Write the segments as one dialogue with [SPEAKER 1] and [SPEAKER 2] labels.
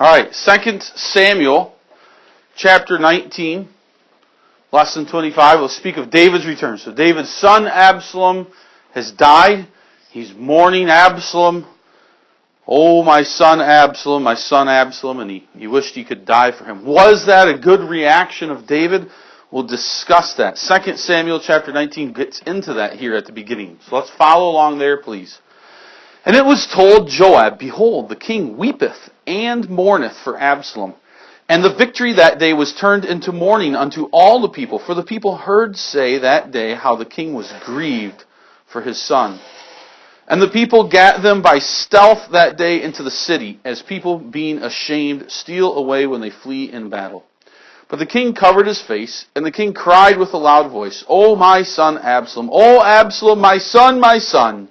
[SPEAKER 1] All right, 2 Samuel chapter 19, lesson 25 will speak of David's return. So David's son Absalom has died. He's mourning Absalom. Oh, my son Absalom, and he wished he could die for him. Was that a good reaction of David? We'll discuss that. 2 Samuel chapter 19 gets into that here at the beginning. So let's follow along there, please. And it was told Joab, Behold, the king weepeth and mourneth for Absalom. And the victory that day was turned into mourning unto all the people. For the people heard say that day how the king was grieved for his son. And the people gat them by stealth that day into the city, as people being ashamed steal away when they flee in battle. But the king covered his face, and the king cried with a loud voice, O my son Absalom, O Absalom, my son, my son.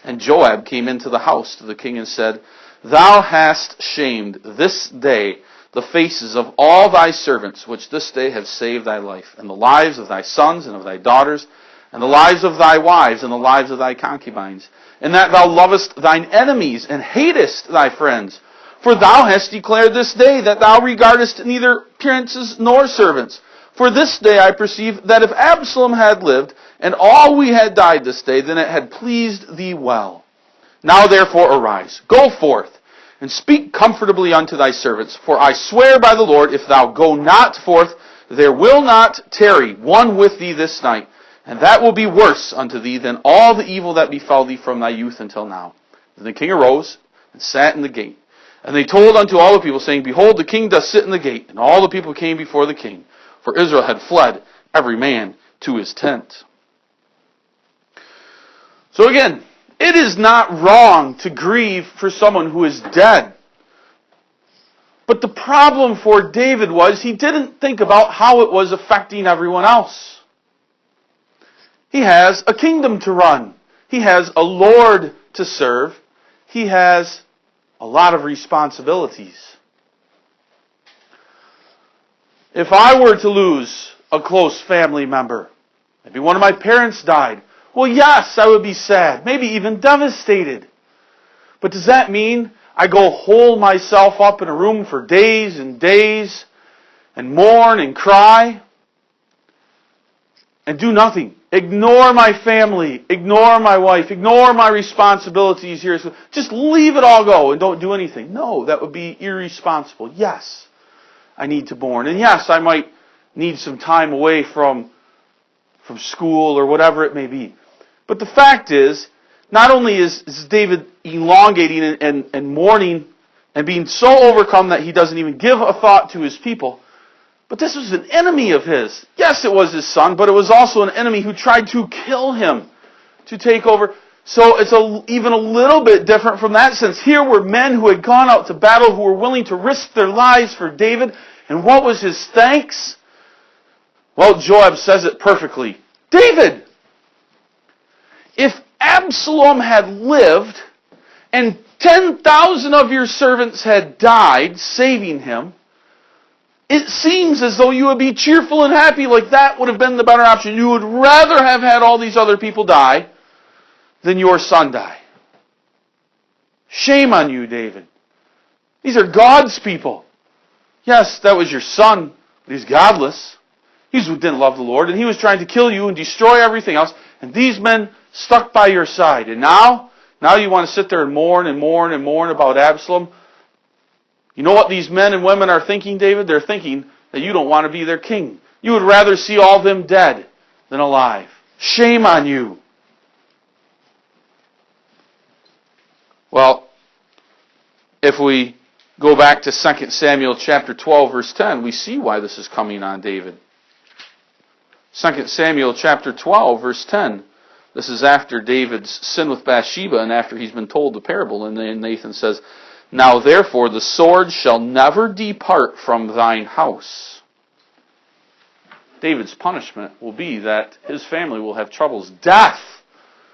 [SPEAKER 1] And Joab came into the house to the king and said, Thou hast shamed this day the faces of all thy servants, which this day have saved thy life, and the lives of thy sons and of thy daughters, and the lives of thy wives, and the lives of thy concubines, and that thou lovest thine enemies, and hatest thy friends. For thou hast declared this day that thou regardest neither princes nor servants. For this day I perceive that if Absalom had lived, and all we had died this day, then it had pleased thee well. Now therefore arise, go forth, and speak comfortably unto thy servants. For I swear by the Lord, if thou go not forth, there will not tarry one with thee this night, and that will be worse unto thee than all the evil that befell thee from thy youth until now. Then the king arose, and sat in the gate. And they told unto all the people, saying, Behold, the king doth sit in the gate. And all the people came before the king, for Israel had fled, every man to his tent. So again, it is not wrong to grieve for someone who is dead. But the problem for David was he didn't think about how it was affecting everyone else. He has a kingdom to run. He has a Lord to serve. He has a lot of responsibilities. If I were to lose a close family member, maybe one of my parents died, well, yes, I would be sad, maybe even devastated. But does that mean I go hole myself up in a room for days and days and mourn and cry and do nothing? Ignore my family, ignore my wife, ignore my responsibilities here. Just leave it all go and don't do anything. No, that would be irresponsible. Yes, I need to mourn. And yes, I might need some time away from school or whatever it may be. But the fact is, not only is David elongating and mourning and being so overcome that he doesn't even give a thought to his people, but this was an enemy of his. Yes, it was his son, but it was also an enemy who tried to kill him, to take over. So it's even a little bit different from that sense. Here were men who had gone out to battle, who were willing to risk their lives for David. And what was his thanks? Well, Joab says it perfectly. David! If Absalom had lived and 10,000 of your servants had died, saving him, it seems as though you would be cheerful and happy, like that would have been the better option. You would rather have had all these other people die than your son die. Shame on you, David. These are God's people. Yes, that was your son, but he's godless. He didn't love the Lord, and he was trying to kill you and destroy everything else. And these men stuck by your side. And now you want to sit there and mourn and mourn and mourn about Absalom. You know what these men and women are thinking, David? They're thinking that you don't want to be their king. You would rather see all of them dead than alive. Shame on you. Well, if we go back to 2 Samuel chapter 12, verse 10, we see why this is coming on David. 2 Samuel chapter 12, verse 10. This is after David's sin with Bathsheba and after he's been told the parable. And then Nathan says, Now therefore the sword shall never depart from thine house. David's punishment will be that his family will have troubles. Death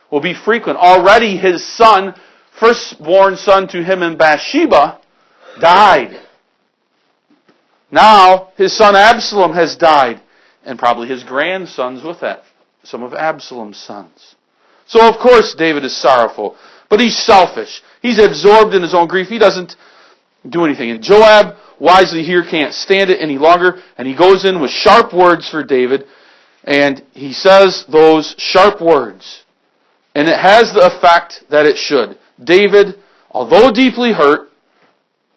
[SPEAKER 1] will be frequent. Already his son, firstborn son to him in Bathsheba, died. Now his son Absalom has died. And probably his grandsons with that. Some of Absalom's sons. So of course David is sorrowful. But he's selfish. He's absorbed in his own grief. He doesn't do anything. And Joab, wisely here, can't stand it any longer, and he goes in with sharp words for David, and he says those sharp words. And it has the effect that it should. David, although deeply hurt,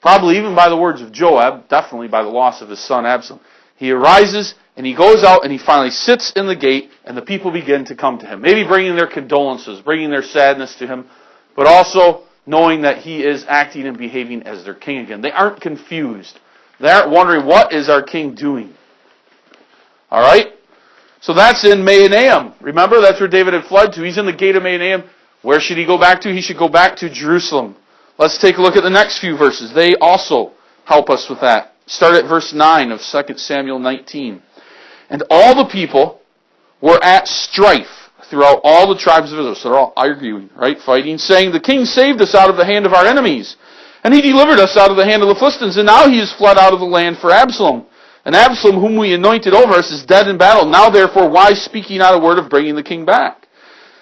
[SPEAKER 1] probably even by the words of Joab, definitely by the loss of his son Absalom, he arises and he goes out and he finally sits in the gate, and the people begin to come to him. Maybe bringing their condolences, bringing their sadness to him, but also knowing that he is acting and behaving as their king again. They aren't confused. They aren't wondering, what is our king doing? Alright? So that's in Mahanaim. Remember, that's where David had fled to. He's in the gate of Mahanaim. Where should he go back to? He should go back to Jerusalem. Let's take a look at the next few verses. They also help us with that. Start at verse 9 of 2 Samuel 19. And all the people were at strife throughout all the tribes of Israel. So they're all arguing, right? Fighting, saying, the king saved us out of the hand of our enemies, and he delivered us out of the hand of the Philistines, and now he is fled out of the land for Absalom. And Absalom, whom we anointed over us, is dead in battle. Now therefore, why speak ye not a word of bringing the king back?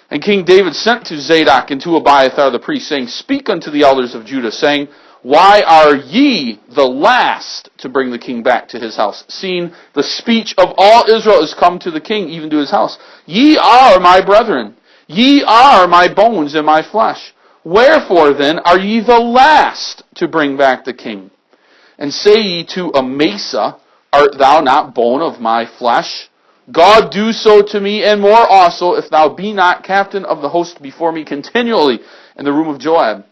[SPEAKER 1] And King David sent to Zadok and to Abiathar the priest, saying, speak unto the elders of Judah, saying, why are ye the last to bring the king back to his house, seeing the speech of all Israel is come to the king, even to his house? Ye are my brethren, ye are my bones and my flesh. Wherefore then are ye the last to bring back the king? And say ye to Amasa, art thou not bone of my flesh? God do so to me, and more also, if thou be not captain of the host before me continually in the room of Joab.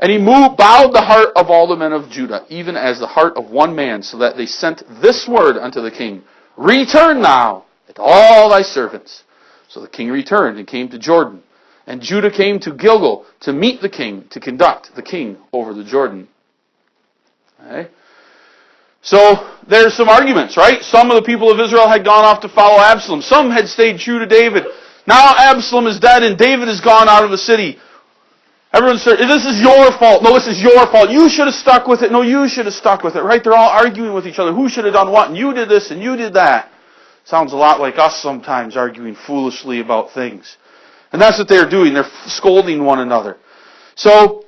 [SPEAKER 1] And he bowed the heart of all the men of Judah, even as the heart of one man, so that they sent this word unto the king, return now, and all thy servants. So the king returned and came to Jordan. And Judah came to Gilgal to meet the king, to conduct the king over the Jordan. Okay. So there's some arguments, right? Some of the people of Israel had gone off to follow Absalom. Some had stayed true to David. Now Absalom is dead and David has gone out of the city. Everyone said, this is your fault. No, this is your fault. You should have stuck with it. No, you should have stuck with it, right? They're all arguing with each other. Who should have done what? And you did this and you did that. Sounds a lot like us sometimes, arguing foolishly about things. And that's what they're doing. They're scolding one another. So,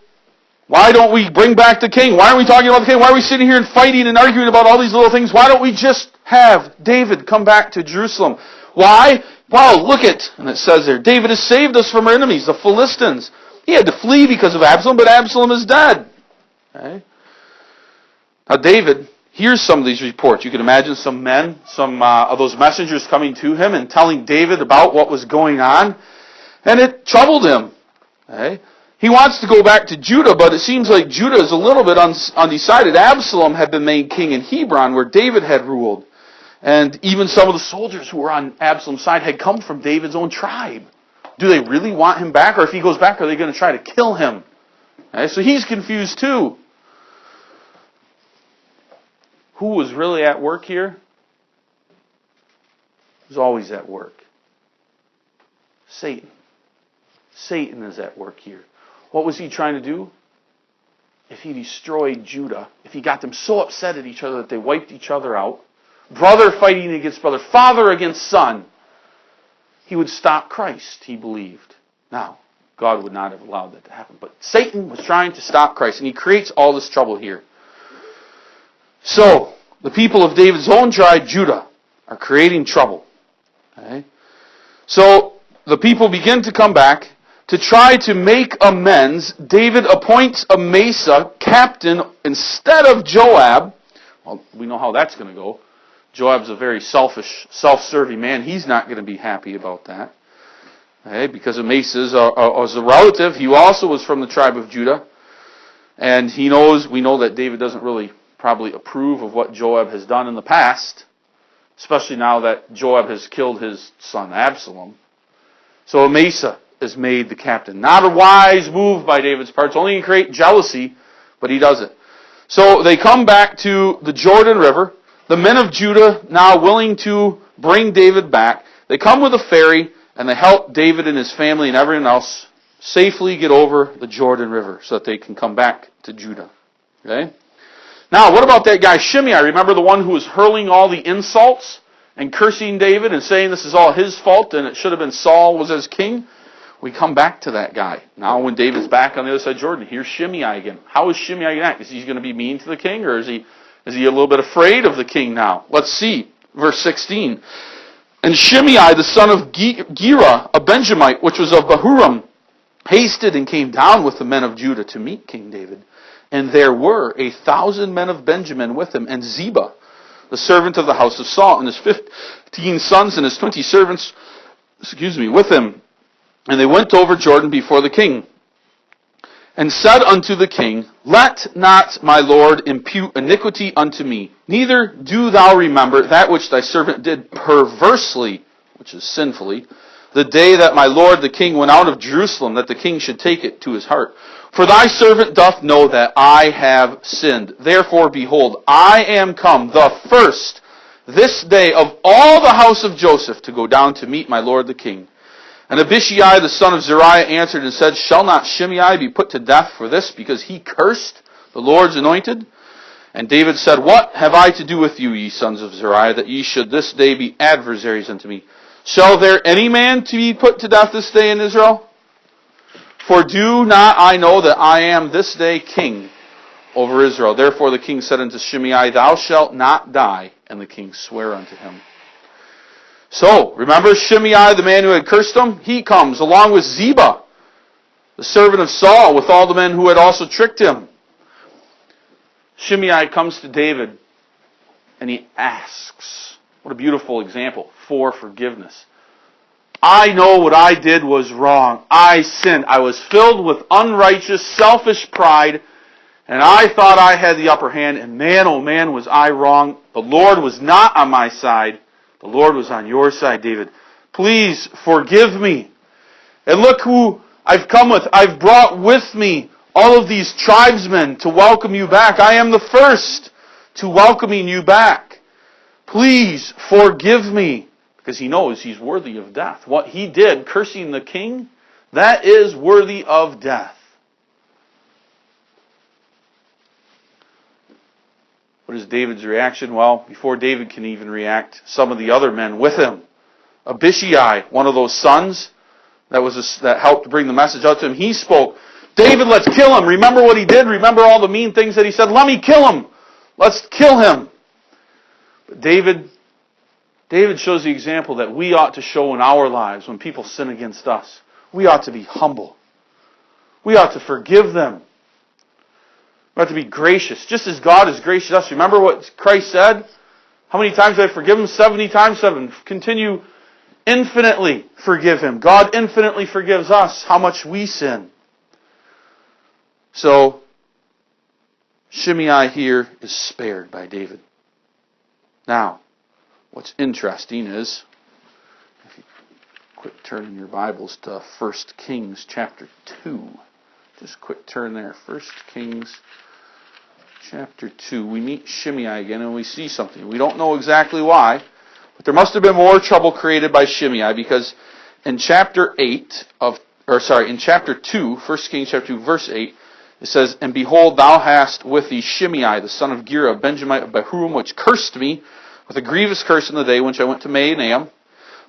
[SPEAKER 1] why don't we bring back the king? Why are we talking about the king? Why are we sitting here and fighting and arguing about all these little things? Why don't we just have David come back to Jerusalem? Why? Well, look at, and it says there, David has saved us from our enemies, the Philistines. He had to flee because of Absalom, but Absalom is dead. Okay? Now David hears some of these reports. You can imagine some men, some of those messengers coming to him and telling David about what was going on. And it troubled him. Okay? He wants to go back to Judah, but it seems like Judah is a little bit undecided. Absalom had been made king in Hebron, where David had ruled. And even some of the soldiers who were on Absalom's side had come from David's own tribe. Do they really want him back? Or if he goes back, are they going to try to kill him? Okay, so he's confused too. Who was really at work here? Who's always at work? Satan. Satan is at work here. What was he trying to do? If he destroyed Judah, if he got them so upset at each other that they wiped each other out, brother fighting against brother, father against son, he would stop Christ, he believed. Now, God would not have allowed that to happen. But Satan was trying to stop Christ, and he creates all this trouble here. So, the people of David's own tribe, Judah, are creating trouble. Okay? So, the people begin to come back. To try to make amends, David appoints Amasa captain instead of Joab. Well, we know how that's going to go. Joab's a very selfish, self-serving man. He's not going to be happy about that. Okay, because Amasa is a relative. He also was from the tribe of Judah. And we know that David doesn't really probably approve of what Joab has done in the past. Especially now that Joab has killed his son Absalom. So Amasa is made the captain. Not a wise move by David's part. It's only to create jealousy, but he does it. So they come back to the Jordan River. The men of Judah, now willing to bring David back, they come with a ferry and they help David and his family and everyone else safely get over the Jordan River so that they can come back to Judah. Okay? Now, what about that guy Shimei? Remember the one who was hurling all the insults and cursing David and saying this is all his fault and it should have been Saul was as king? we come back to that guy. Now when David's back on the other side of Jordan, here's Shimei again. How is Shimei going to act? Is he going to be mean to the king, or is he a little bit afraid of the king now? Let's see. Verse 16. And Shimei, the son of Gera, a Benjamite, which was of Bahurim, hasted and came down with the men of Judah to meet King David. And there were 1,000 men of Benjamin with him, and Ziba, the servant of the house of Saul, and his 15 sons and his 20 servants, with him. And they went over Jordan before the king, and said unto the king, Let not my lord impute iniquity unto me, neither do thou remember that which thy servant did perversely, which is sinfully, the day that my lord the king went out of Jerusalem, that the king should take it to his heart. For thy servant doth know that I have sinned. Therefore, behold, I am come the first this day of all the house of Joseph to go down to meet my lord the king. And Abishai the son of Zeruiah answered and said, Shall not Shimei be put to death for this, because he cursed the Lord's anointed? And David said, What have I to do with you, ye sons of Zeruiah, that ye should this day be adversaries unto me? Shall there any man to be put to death this day in Israel? For do not I know that I am this day king over Israel? Therefore the king said unto Shimei, Thou shalt not die. And the king sware unto him. So, remember Shimei, the man who had cursed him? He comes along with Ziba, the servant of Saul, with all the men who had also tricked him. Shimei comes to David and he asks, what a beautiful example, for forgiveness. I know what I did was wrong. I sinned. I was filled with unrighteous, selfish pride, and I thought I had the upper hand, and man, oh man, was I wrong. The Lord was not on my side. The Lord was on your side, David. Please forgive me. And look who I've come with. I've brought with me all of these tribesmen to welcome you back. I am the first to welcoming you back. Please forgive me. Because he knows he's worthy of death. What he did, cursing the king, that is worthy of death. What is David's reaction? Well, before David can even react, some of the other men with him, Abishai, one of those sons that helped bring the message out to him, he spoke, David, let's kill him. Remember what he did? Remember all the mean things that he said? Let me kill him. Let's kill him. But David shows the example that we ought to show in our lives when people sin against us. We ought to be humble. We ought to forgive them. We ought to be gracious, just as God is gracious to us. Remember what Christ said? How many times did I forgive him? 70 times 7. Continue infinitely forgive him. God infinitely forgives us how much we sin. So, Shimei here is spared by David. Now, what's interesting is, if you quit turning your Bibles to 1 Kings chapter 2. Just quick turn there. 1 Kings chapter 2. We meet Shimei again and we see something. We don't know exactly why, but there must have been more trouble created by Shimei, because in chapter 2, 1 Kings chapter 2, verse 8, it says, And behold, thou hast with thee Shimei, the son of Gera, a Benjamite of Bahurim, which cursed me with a grievous curse in the day which I went to Mahanaim.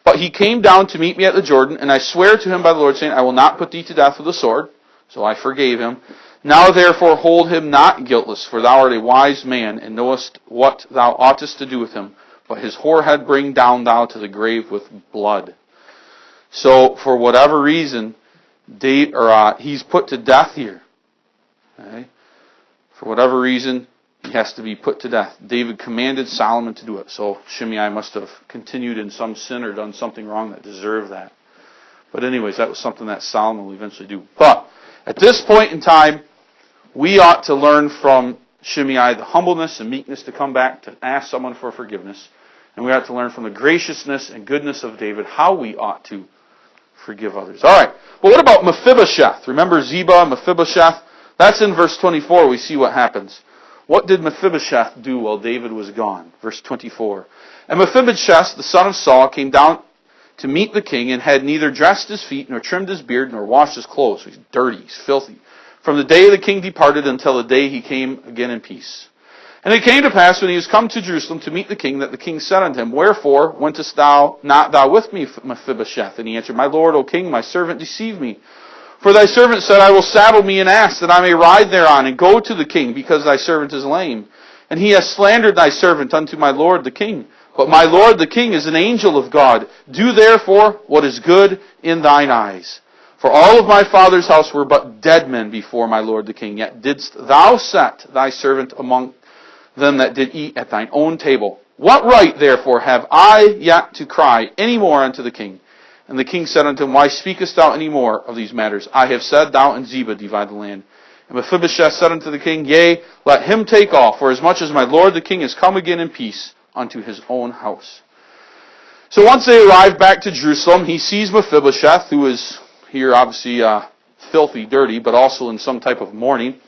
[SPEAKER 1] But he came down to meet me at the Jordan, and I swear to him by the Lord, saying, I will not put thee to death with the sword. So I forgave him. Now therefore hold him not guiltless, for thou art a wise man, and knowest what thou oughtest to do with him. But his whorehead bring down thou to the grave with blood. So for whatever reason, he's put to death here. Okay? For whatever reason, he has to be put to death. David commanded Solomon to do it. So Shimei must have continued in some sin or done something wrong that deserved that. But anyways, that was something that Solomon will eventually do. But at this point in time, we ought to learn from Shimei the humbleness and meekness to come back to ask someone for forgiveness. And we ought to learn from the graciousness and goodness of David how we ought to forgive others. All right. Well, what about Mephibosheth? Remember Ziba, Mephibosheth? That's in verse 24. We see what happens. What did Mephibosheth do while David was gone? Verse 24. And Mephibosheth, the son of Saul, came down to meet the king, and had neither dressed his feet, nor trimmed his beard, nor washed his clothes. So he's dirty, he's filthy. From the day the king departed until the day he came again in peace. And it came to pass, when he was come to Jerusalem to meet the king, that the king said unto him, Wherefore wentest thou not thou with me, Mephibosheth? And he answered, My lord, O king, my servant deceived me. For thy servant said, I will saddle me an ass, that I may ride thereon, and go to the king, because thy servant is lame. And he hath slandered thy servant unto my lord the king. But my lord the king is an angel of God. Do therefore what is good in thine eyes. For all of my father's house were but dead men before my lord the king. Yet didst thou set thy servant among them that did eat at thine own table. What right, therefore, have I yet to cry any more unto the king? And the king said unto him, Why speakest thou any more of these matters? I have said, Thou and Ziba divide the land. And Mephibosheth said unto the king, Yea, let him take all, for as much as my lord the king is come again in peace unto his own house. So once they arrived back to Jerusalem, he sees Mephibosheth, who is here obviously filthy, dirty, but also in some type of mourning.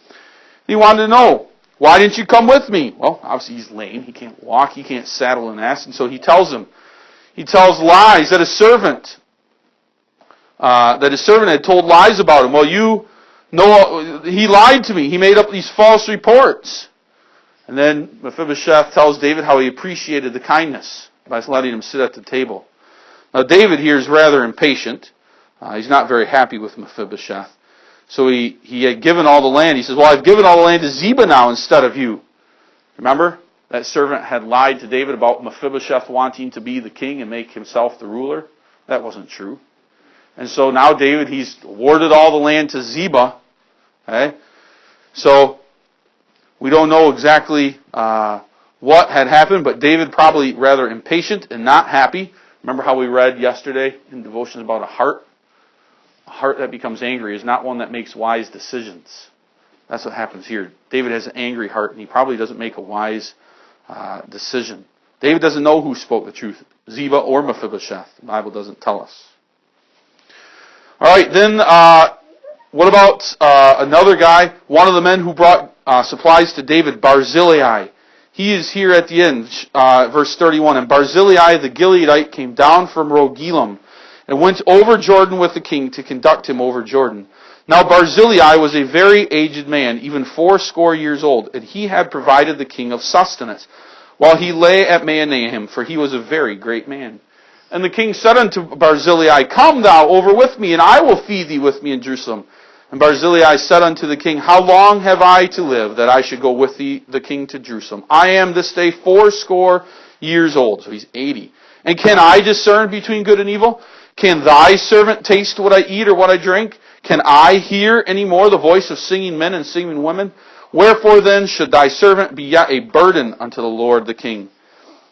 [SPEAKER 1] He wanted to know, why didn't you come with me? Well, obviously he's lame. He can't walk. He can't saddle an ass. And so he tells him. He tells lies that his servant had told lies about him. Well, you know, he lied to me. He made up these false reports. And then Mephibosheth tells David how he appreciated the kindness by letting him sit at the table. Now, David here is rather impatient. He's not very happy with Mephibosheth. So he had given all the land. He says, Well, I've given all the land to Ziba now instead of you. Remember? That servant had lied to David about Mephibosheth wanting to be the king and make himself the ruler. That wasn't true. And so now David, he's awarded all the land to Ziba. Okay? So we don't know exactly what had happened, but David probably rather impatient and not happy. Remember how we read yesterday in devotions about a heart? A heart that becomes angry is not one that makes wise decisions. That's what happens here. David has an angry heart, and he probably doesn't make a wise decision. David doesn't know who spoke the truth, Ziba or Mephibosheth. The Bible doesn't tell us. All right, then what about another guy, one of the men who brought supplies to David, Barzillai. He is here at the end, verse 31. And Barzillai the Gileadite came down from Rogelim, and went over Jordan with the king to conduct him over Jordan. Now Barzillai was a very aged man, even 80 years old, and he had provided the king of sustenance, while he lay at Mahanaim, for he was a very great man. And the king said unto Barzillai, Come thou over with me, and I will feed thee with me in Jerusalem. And Barzillai said unto the king, How long have I to live, that I should go with thee, the king, to Jerusalem? I am this day 80 years old, so he's 80. And can I discern between good and evil? Can thy servant taste what I eat or what I drink? Can I hear any more the voice of singing men and singing women? Wherefore then should thy servant be yet a burden unto the Lord the king?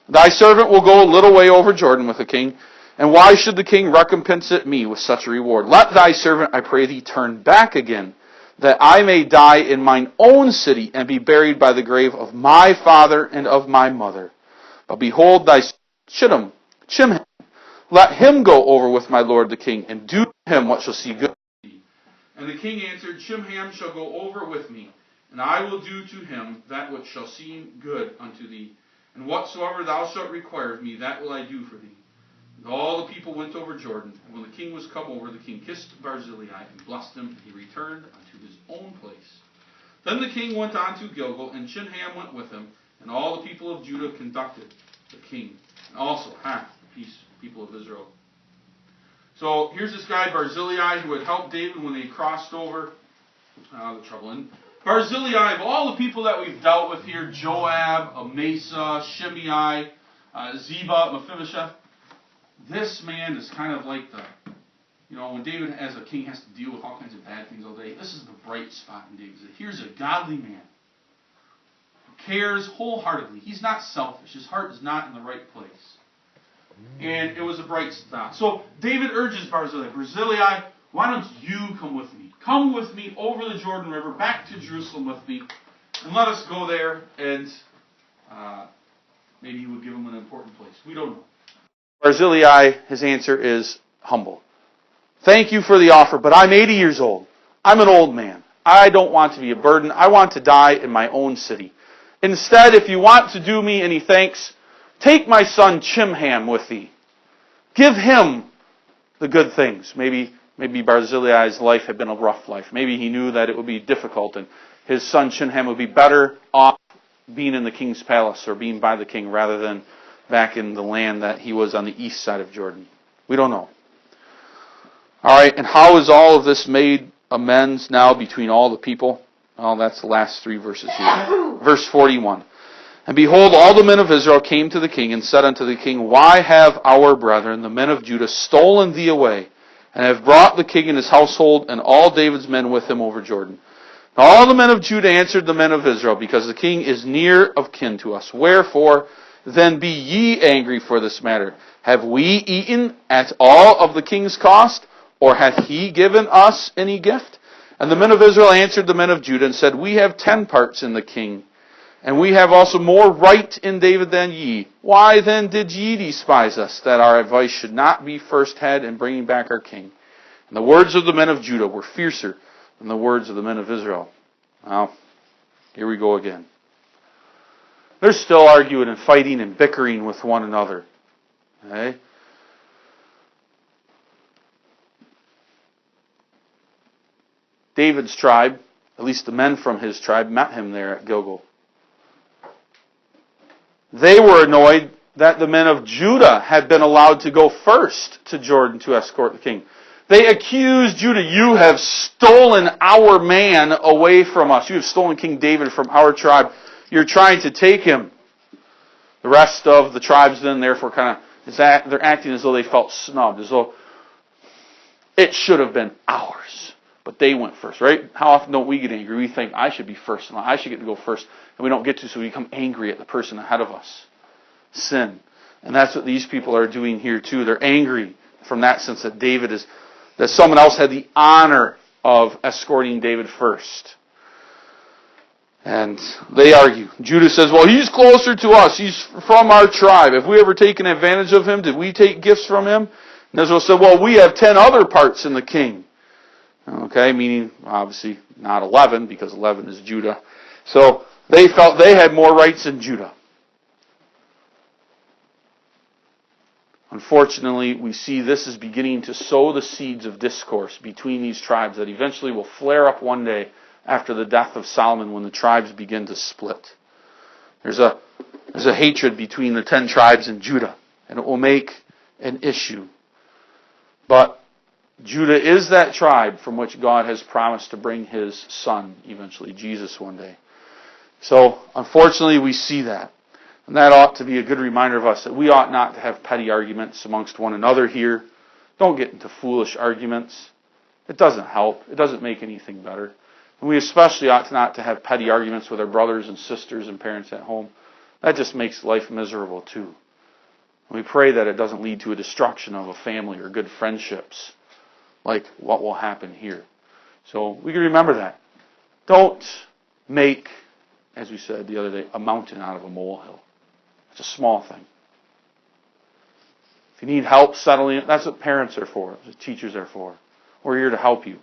[SPEAKER 1] Thy servant will go a little way over Jordan with the king, and why should the king recompense it me with such a reward? Let thy servant, I pray thee, turn back again, that I may die in mine own city, and be buried by the grave of my father and of my mother. But behold, thy Chimham, let him go over with my lord the king, and do to him what shall see good to thee. And the king answered, Chimham shall go over with me, and I will do to him that which shall seem good unto thee. And whatsoever thou shalt require of me, that will I do for thee. And all the people went over Jordan. And when the king was come over, the king kissed Barzillai and blessed him, and he returned unto his own place. Then the king went on to Gilgal, and Chimham went with him, and all the people of Judah conducted the king, and also half the people of Israel. So here's this guy Barzillai who had helped David when they crossed over the trouble. And Barzillai, of all the people that we've dealt with here, Joab, Amasa, Shimei, Ziba, Mephibosheth, this man is kind of like when David as a king has to deal with all kinds of bad things all day, this is the bright spot in David. Here's a godly man who cares wholeheartedly. He's not selfish. His heart is not in the right place. And it was a bright spot. So David urges Barzillai, why don't you come with me? Come with me over the Jordan River, back to Jerusalem with me, and let us go there, and maybe he would give him an important place. We don't know. Barzillai, his answer is humble. Thank you for the offer, but I'm 80 years old. I'm an old man. I don't want to be a burden. I want to die in my own city. Instead, if you want to do me any thanks, take my son Chimham with thee. Give him the good things. Maybe Barzillai's life had been a rough life. Maybe he knew that it would be difficult, and his son Chimham would be better off being in the king's palace or being by the king rather than back in the land that he was on the east side of Jordan. We don't know. All right, and how is all of this made amends now between all the people? Well, that's the last 3 verses here. Verse 41. And behold, all the men of Israel came to the king and said unto the king, Why have our brethren, the men of Judah, stolen thee away, and have brought the king and his household and all David's men with him over Jordan? Now all the men of Judah answered the men of Israel, Because the king is near of kin to us. Wherefore then be ye angry for this matter? Have we eaten at all of the king's cost, or hath he given us any gift? And the men of Israel answered the men of Judah and said, We have 10 parts in the king, and we have also more right in David than ye. Why then did ye despise us, that our advice should not be first had in bringing back our king? And the words of the men of Judah were fiercer than the words of the men of Israel. Well, here we go again. They're still arguing and fighting and bickering with one another. Okay? David's tribe, at least the men from his tribe, met him there at Gilgal. They were annoyed that the men of Judah had been allowed to go first to Jordan to escort the king. They accused Judah, You have stolen our man away from us. You have stolen King David from our tribe. You're trying to take him. The rest of the tribes then, therefore, they're acting as though they felt snubbed, as though it should have been ours. But they went first, right? How often don't we get angry? We think, I should be first, and I should get to go first. And we don't get to, so we become angry at the person ahead of us. Sin. And that's what these people are doing here too. They're angry from that sense that that someone else had the honor of escorting David first. And they argue. Judah says, well, he's closer to us. He's from our tribe. Have we ever taken advantage of him? Did we take gifts from him? And Israel said, well, we have 10 other parts in the king. Okay, meaning obviously not 11, because 11 is Judah. So they felt they had more rights than Judah. Unfortunately, we see this is beginning to sow the seeds of discourse between these tribes that eventually will flare up one day after the death of Solomon when the tribes begin to split. There's a hatred between the 10 tribes and Judah, and it will make an issue. But Judah is that tribe from which God has promised to bring his son, eventually, Jesus, one day. So, unfortunately, we see that. And that ought to be a good reminder of us that we ought not to have petty arguments amongst one another here. Don't get into foolish arguments. It doesn't help. It doesn't make anything better. And we especially ought not to have petty arguments with our brothers and sisters and parents at home. That just makes life miserable too. And we pray that it doesn't lead to a destruction of a family or good friendships, like what will happen here. So we can remember that. Don't make, as we said the other day, a mountain out of a molehill. It's a small thing. If you need help settling it, that's what parents are for, that's what teachers are for. We're here to help you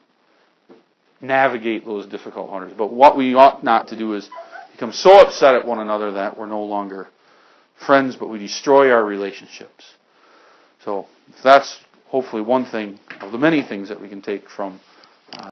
[SPEAKER 1] navigate those difficult waters. But what we ought not to do is become so upset at one another that we're no longer friends, but we destroy our relationships. So that's hopefully one thing of the many things that we can take from